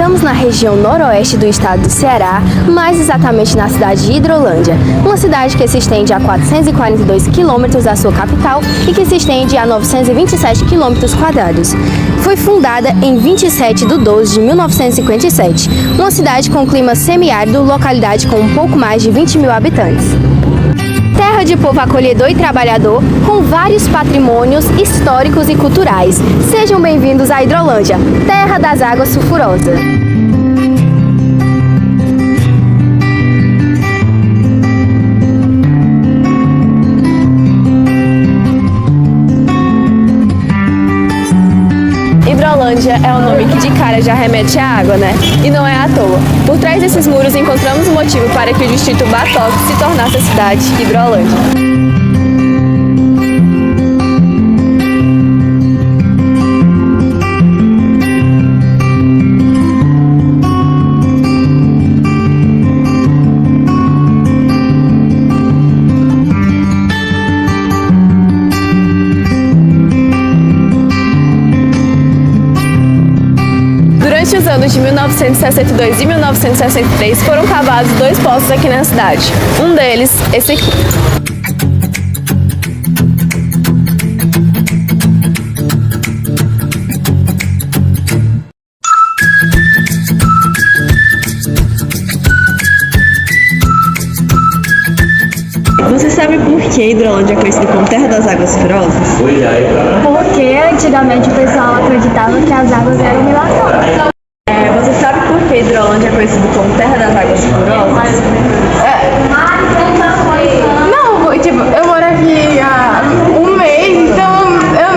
Estamos na região noroeste do estado do Ceará, mais exatamente na cidade de Hidrolândia, uma cidade que se estende a 442 quilômetros da sua capital e que se estende a 927 quilômetros quadrados. Foi fundada em 27 de 12 de 1957, uma cidade com clima semiárido, localidade com um pouco mais de 20 mil habitantes. Terra de povo acolhedor e trabalhador, com vários patrimônios históricos e culturais. Sejam bem-vindos à Hidrolândia, terra das águas sulfurosas. Hidrolândia é um nome que de cara já remete à água, né? E não é à toa. Por trás desses muros encontramos o motivo para que o distrito Batoque se tornasse a cidade Hidrolândia. Durante os anos de 1962 e 1963 foram cavados 2 poços aqui na cidade. Um deles, esse aqui. Você sabe por que Hidrolândia é conhecida como Terra das Águas Sulfurosas? Porque antigamente o pessoal acreditava que as águas eram milagrosas. Você sabe por que Hidrolândia é conhecida como Terra das Águas Sulfurosas? Não, eu moro aqui há um mês, então eu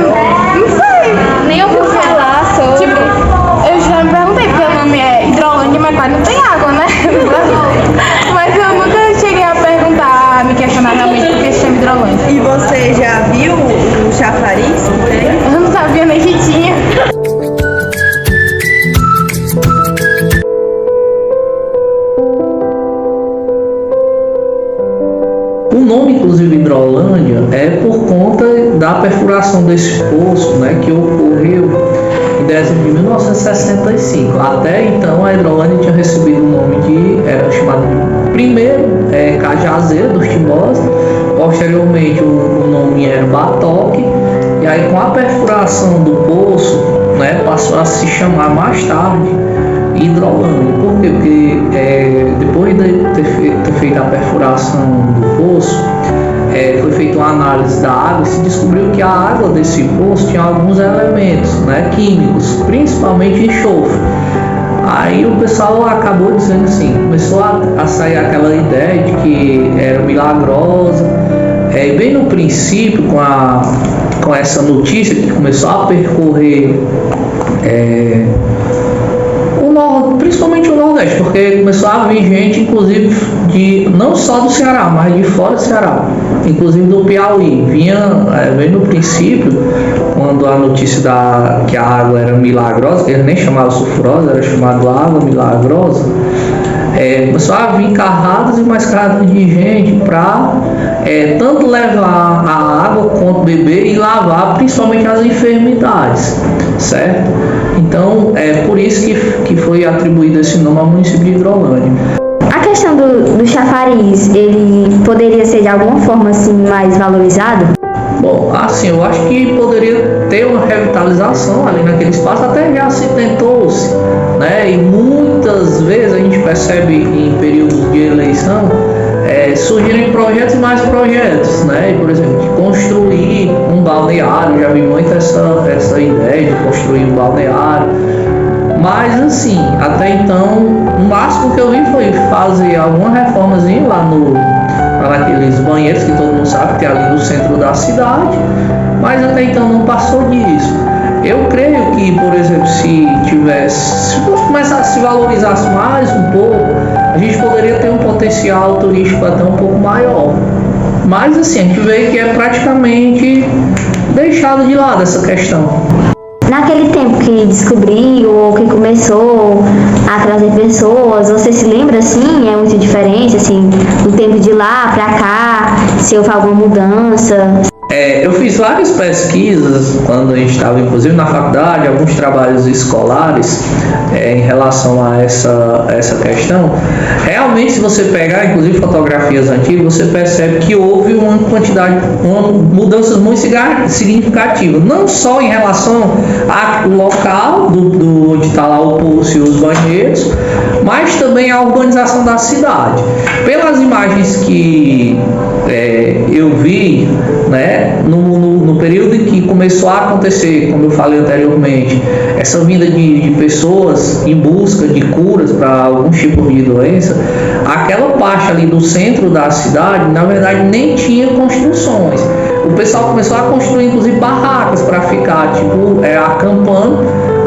não sei. Nem eu vou falar sobre. Eu já me perguntei, porque o nome é Hidrolândia, mas quase não tem água, né? Mas eu nunca cheguei a perguntar, me questionar realmente por que se chama Hidrolândia. E você já viu o chafariz? Eu não sabia nem que tinha. O nome, inclusive, Hidrolândia, é por conta da perfuração desse poço, né, que ocorreu em dezembro de 1965. Até então, a Hidrolândia tinha recebido o nome era chamado de primeiro Cajazeiro dos Timbós, posteriormente o nome era Batoque, e aí com a perfuração do poço, né, passou a se chamar mais tarde Hidrolândia. Por quê? Porque depois de ter feito a perfuração do poço, foi feita uma análise da água e se descobriu que a água desse poço tinha alguns elementos, né, químicos, principalmente enxofre. Aí o pessoal acabou dizendo assim, começou a sair aquela ideia de que era milagrosa. Bem no princípio, com essa notícia que começou a percorrer principalmente o Nordeste, porque começou a vir gente, inclusive, não só do Ceará, mas de fora do Ceará, inclusive do Piauí. Vinha bem no princípio, quando a notícia que a água era milagrosa, que eles nem chamavam sulfurosa, era chamado água milagrosa, começou a vir carradas e mais carradas de gente para tanto levar a água quanto beber e lavar principalmente as enfermidades, certo? Então é por isso que foi atribuído esse nome ao município de Hidrolândia. A questão do chafariz, ele poderia ser de alguma forma assim mais valorizado? Bom, assim, eu acho que poderia ter uma revitalização ali naquele espaço, até já se tentou-se, né? E muitas vezes a gente percebe em períodos de eleição surgirem projetos e mais projetos, né? Por exemplo, de construir um balneário, já vi muito essa ideia de construir um balneário, mas assim, até então, o máximo que eu vi foi fazer alguma reformazinha lá naqueles banheiros que todo mundo sabe que tem ali no centro da cidade, mas até então não passou disso. Eu creio que, por exemplo, se começasse a se valorizasse mais um pouco, a gente poderia ter um potencial turístico até um pouco maior. Mas assim, a gente vê que é praticamente deixado de lado essa questão. Naquele tempo que descobriu ou que começou a trazer pessoas, você se lembra assim? É muito diferente assim, do tempo de lá pra cá, se houve alguma mudança? Eu fiz várias pesquisas quando a gente estava, inclusive, na faculdade, alguns trabalhos escolares em relação a essa questão. Realmente, se você pegar, inclusive, fotografias antigas, você percebe que houve uma mudanças muito significativas, não só em relação ao local onde está lá o poço e os banheiros, mas também a urbanização da cidade. Pelas imagens que eu vi, né, no período em que começou a acontecer, como eu falei anteriormente, essa vinda de pessoas em busca de curas para alguns tipos de doença, aquela parte ali do centro da cidade, na verdade, nem tinha construções. O pessoal começou a construir, inclusive, barracas para ficar, acampando,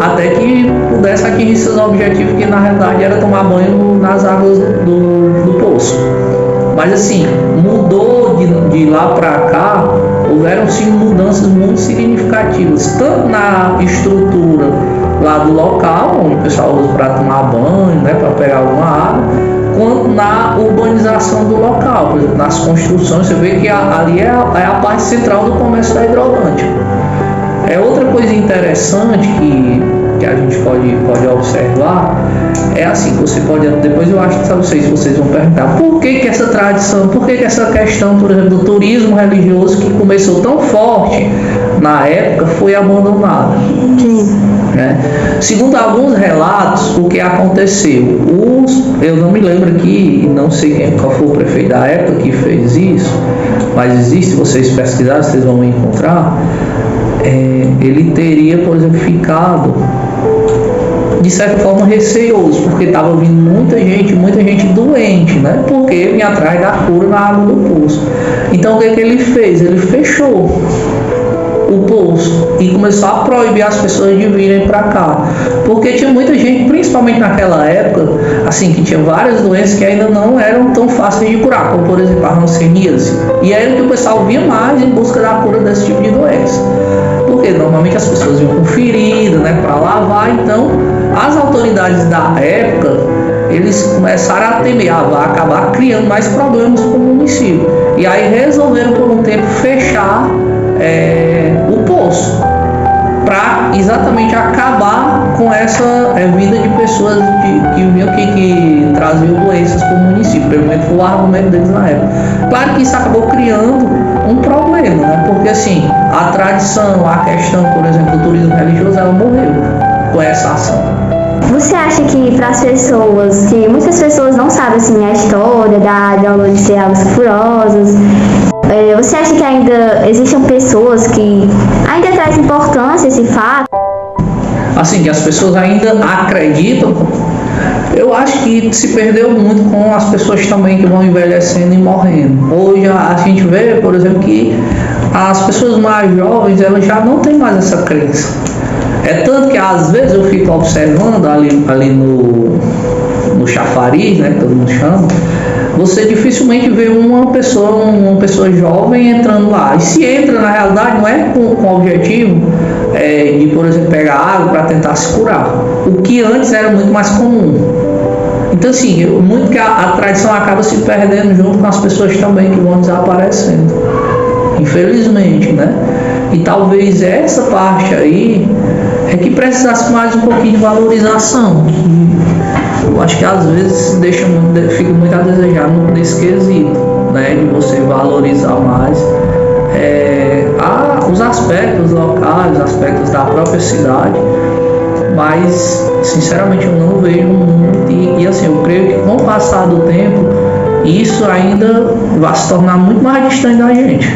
até que pudesse atingir seus objetivos, que na realidade era tomar banho nas águas do poço. Mas assim, mudou de lá para cá, houveram sim mudanças muito significativas, tanto na estrutura lá do local, onde o pessoal usa para tomar banho, né, para pegar alguma água, quanto na urbanização do local. Por exemplo, nas construções, você vê que ali é a parte central do comércio da Hidrolândia. Outra coisa interessante que a gente pode observar é assim, você pode, depois eu acho que não sei se vocês vão perguntar, por que essa tradição, por que essa questão, por exemplo, do turismo religioso que começou tão forte na época foi abandonada? Né? Segundo alguns relatos, o que aconteceu, eu não me lembro aqui, não sei qual foi o prefeito da época que fez isso, mas existe, se vocês pesquisarem, vocês vão encontrar. Ele teria, por exemplo, ficado de certa forma receoso, porque estava vindo muita gente doente, né? Porque vinha atrás da cura na água do poço. Então o que ele fez? Ele fechou o poço e começou a proibir as pessoas de virem para cá, porque tinha muita gente, principalmente naquela época, assim, que tinha várias doenças que ainda não eram tão fáceis de curar, como por exemplo a hanseníase, e era que o pessoal vinha mais em busca da cura desse tipo de doença, porque normalmente as pessoas vinham com ferida, né, para lavar. Então as autoridades da época, eles começaram a temer, vai acabar criando mais problemas para o município, e aí resolveram por um tempo fechar o poço, para exatamente acabar com essa vida de pessoas que vinham que traziam doenças para o município. Pelo menos foi o argumento deles na época. Claro que isso acabou criando um problema, né? Porque assim, a tradição, a questão, por exemplo, do turismo religioso, ela morreu com essa ação. Você acha que para as pessoas, que muitas pessoas não sabem assim, a história da Hidrolândia ser águas sulfurosas, você acha que ainda existem pessoas que ainda trazem importância esse fato? Assim, que as pessoas ainda acreditam? Eu acho que se perdeu muito com as pessoas também que vão envelhecendo e morrendo. Hoje a gente vê, por exemplo, que as pessoas mais jovens, elas já não têm mais essa crença. Tanto que às vezes eu fico observando ali no chafariz, né, que todo mundo chama, você dificilmente vê uma pessoa jovem entrando lá. E se entra, na realidade, não é com o objetivo de, por exemplo, pegar água para tentar se curar, o que antes era muito mais comum. Então, assim, muito que a tradição acaba se perdendo junto com as pessoas também que vão desaparecendo, infelizmente, né? E talvez essa parte aí que precisasse mais um pouquinho de valorização. Eu acho que às vezes fica muito a desejar nesse quesito, né, de você valorizar mais os aspectos locais, os aspectos da própria cidade, mas sinceramente eu não vejo muito, e assim, eu creio que com o passar do tempo isso ainda vai se tornar muito mais distante da gente.